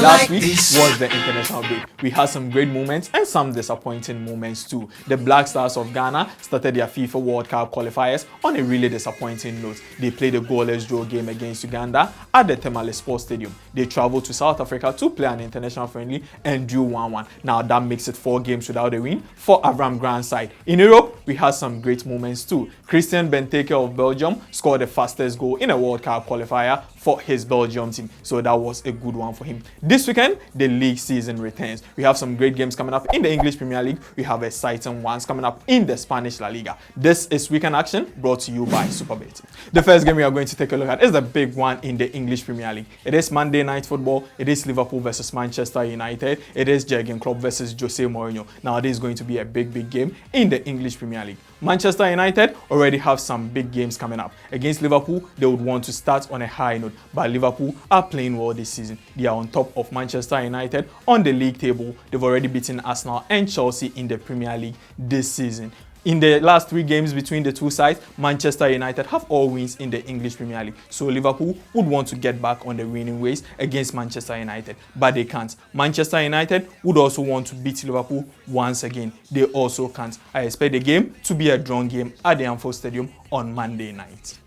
Last week was the international break. We had some great moments and some disappointing moments too. The Black Stars of Ghana started their FIFA World Cup qualifiers on a really disappointing note. They played a goalless draw game against Uganda at the Tamale Sports Stadium. They traveled to South Africa to play an international friendly and drew 1-1. Now that makes it 4 games without a win for Avram Grant's side. In Europe, we had some great moments too. Christian Benteke of Belgium scored the fastest goal in a World Cup qualifier for his Belgium team, so that was a good one for him. This weekend, the league season returns. We have some great games coming up in the English Premier League. We have exciting ones coming up in the Spanish La Liga. This is Weekend Action, brought to you by Supabet. The first game we are going to take a look at is the big one in the English Premier League. It is Monday Night Football. It is Liverpool versus Manchester United. It is Jurgen Klopp versus Jose Mourinho. Now, this is going to be a big game in the English Premier League. Manchester United already have some big games coming up. Against Liverpool, they would want to start on a high note, but Liverpool are playing well this season. They are on top of Manchester United on the league table. They've already beaten Arsenal and Chelsea in the Premier League this season. In the last 3 games between the two sides, Manchester United have all wins in the English Premier League. So Liverpool would want to get back on the winning ways against Manchester United, but they can't. Manchester United would also want to beat Liverpool once again. They also can't. I expect the game to be a drawn game at the Anfield Stadium on Monday night.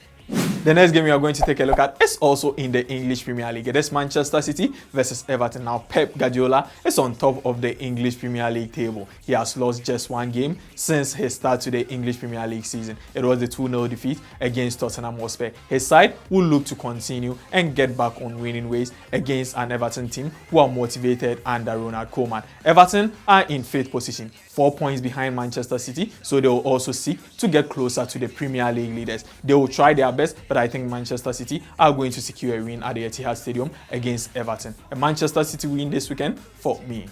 The next game we are going to take a look at is also in the English Premier League. It is Manchester City versus Everton. Now, Pep Guardiola is on top of the English Premier League table. He has lost just 1 game since his start to the English Premier League season. It was the 2-0 defeat against Tottenham Hotspur. His side will look to continue and get back on winning ways against an Everton team who are motivated under Ronald Koeman. Everton are in 5th position, 4 points behind Manchester City, so they will also seek to get closer to the Premier League leaders. They will try their best, but I think Manchester City are going to secure a win at the Etihad Stadium against Everton. A Manchester City win this weekend for me.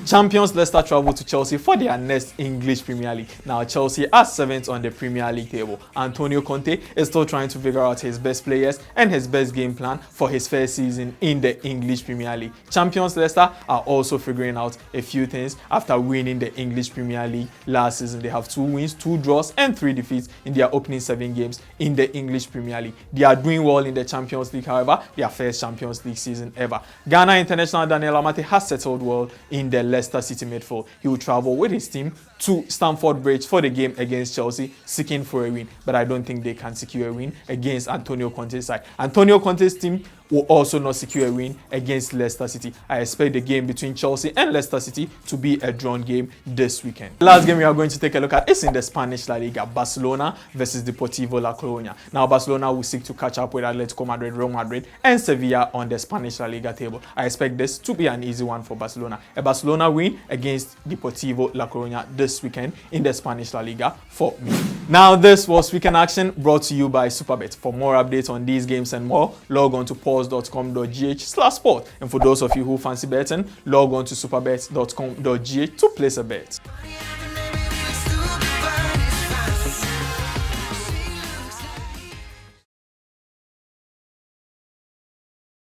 Champions Leicester travel to Chelsea for their next English Premier League. Now, Chelsea are 7th on the Premier League table. Antonio Conte is still trying to figure out his best players and his best game plan for his first season in the English Premier League. Champions Leicester are also figuring out a few things after winning the English Premier League last season. They have 2 wins, 2 draws, and 3 defeats in their opening 7 games in the English Premier League. They are doing well in the Champions League, however, their first Champions League season ever. Ghana international Daniel Amate has settled well in the Leicester City midfield. He will travel with his team to Stamford Bridge for the game against Chelsea, seeking for a win, but I don't think they can secure a win against Antonio Conte's side. Antonio Conte's team will also not secure a win against Leicester City. I expect the game between Chelsea and Leicester City to be a drawn game this weekend. The last game we are going to take a look at is in the Spanish La Liga, Barcelona versus Deportivo La Coruña. Now, Barcelona will seek to catch up with Atletico Madrid, Real Madrid, and Sevilla on the Spanish La Liga table. I expect this to be an easy one for Barcelona. A Barcelona win against Deportivo La Coruña this weekend in the Spanish La Liga for me. Now, this was Weekend Action brought to you by Supabet. For more updates on these games and more, log on to pause.com.gh/sport. And for those of you who fancy betting, log on to supabet.com.gh to place a bet.